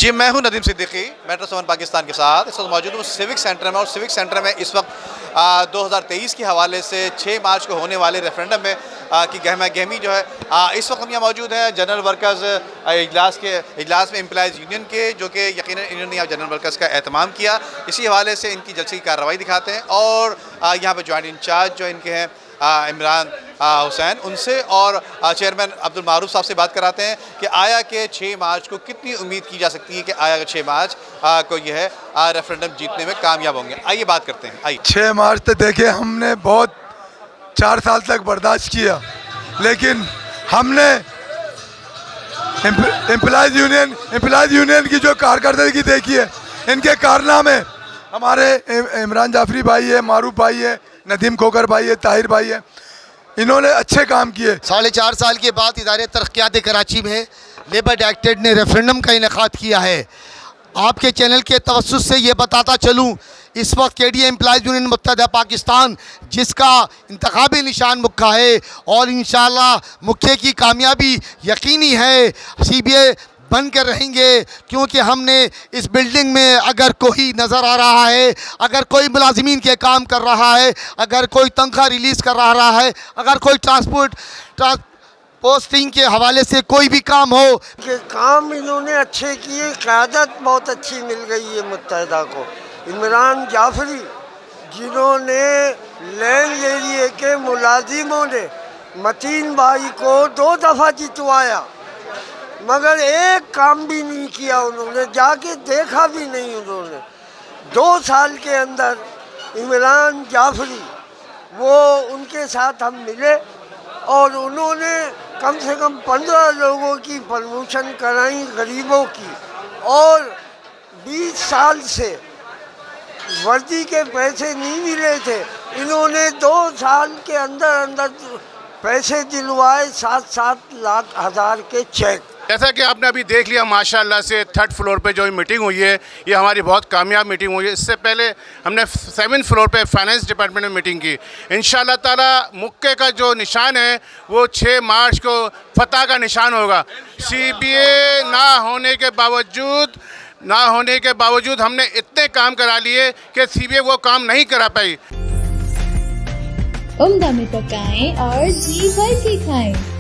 जी, मैं हूं नदीम सिद्दीकी, मेट्रो 7 पाकिस्तान के साथ इस वक्त मौजूद हूँ सिविक सेंटर में। और सिविक सेंटर में इस वक्त 2023 के हवाले से 6 मार्च को होने वाले रेफरेंडम में की गहमा गहमी जो है इस वक्त हम यहाँ मौजूद हैं जनरल वर्कर्स इजलास में एम्प्लॉइज़ यूनियन के, जो कि यकीनन इन्होंने यहाँ जनरल वर्कर्स का एहतमाम किया। इसी हवाले से इनकी जलसे की कार्रवाई दिखाते हैं और यहाँ पर जॉइंट इंचार्ज जो इनके हैं इमरान हुसैन, उनसे और चेयरमैन अब्दुल मारूफ साहब से बात कराते हैं कि आया कि 6 मार्च को कितनी उम्मीद की जा सकती है कि आया कि 6 मार्च को यह है रेफरेंडम जीतने में कामयाब होंगे। आइए बात करते हैं। आइए। 6 मार्च तक देखिए, हमने बहुत 4 साल तक बर्दाश्त किया, लेकिन हमने एम्प्लॉयज़ यूनियन की जो कारकर्दगी देखी है, इनके कारनामे, हमारे इमरान जाफरी भाई है, मारूफ भाई है, नदीम खोकर भाई है, ताहिर भाई है, इन्होंने अच्छे काम किए। 4.5 साल के बाद इदारे तरक्यात कराची में लेबर डायरेक्टरेट ने रेफरेंडम का इनेकाद किया है। आपके चैनल के तवस्सुस से ये बताता चलूँ, इस वक्त KDA एम्प्लॉयज़ यूनियन मुत्तहदा पाकिस्तान, जिसका इंतखाबी निशान मुक्का है और इंशाअल्लाह मुक्के की कामयाबी यकीनी है, CBA बन कर रहेंगे। क्योंकि हमने इस बिल्डिंग में अगर कोई नज़र आ रहा है, अगर कोई मुलाजिमीन के काम कर रहा है, अगर कोई तनख्वाह रिलीज़ कर रहा है, अगर कोई ट्रांसपोर्ट पोस्टिंग के हवाले से कोई भी काम हो, कि काम इन्होंने अच्छे किए, क़यादत बहुत अच्छी मिल गई है मुत्तहदा को। इमरान जाफरी जिन्होंने लैंड एरिए के मुलाजिमों ने मतीन भाई को 2 दफ़ा जितवाया, मगर एक काम भी नहीं किया उन्होंने, जाके देखा भी नहीं उन्होंने। 2 साल के अंदर इमरान जाफरी वो उनके साथ हम मिले और उन्होंने कम से कम 15 लोगों की प्रमोशन कराई गरीबों की, और 20 साल से वर्दी के पैसे नहीं मिले थे, इन्होंने 2 साल के अंदर अंदर पैसे दिलवाए, 7-7 लाख हज़ार के चेक। जैसा कि आपने अभी देख लिया माशाल्लाह से 3rd फ्लोर पे जो मीटिंग हुई है, ये हमारी बहुत कामयाब मीटिंग हुई है। इससे पहले हमने 7th फ्लोर पे फाइनेंस डिपार्टमेंट में मीटिंग की। इंशाल्लाह ताला मुक्के का जो निशान है वो 6 मार्च को फतह का निशान होगा। CBA ना होने के बावजूद हमने इतने काम करा लिए कि CBA वो काम नहीं करा पाई। उम्दा में पकाएं और जी भर के खाएं।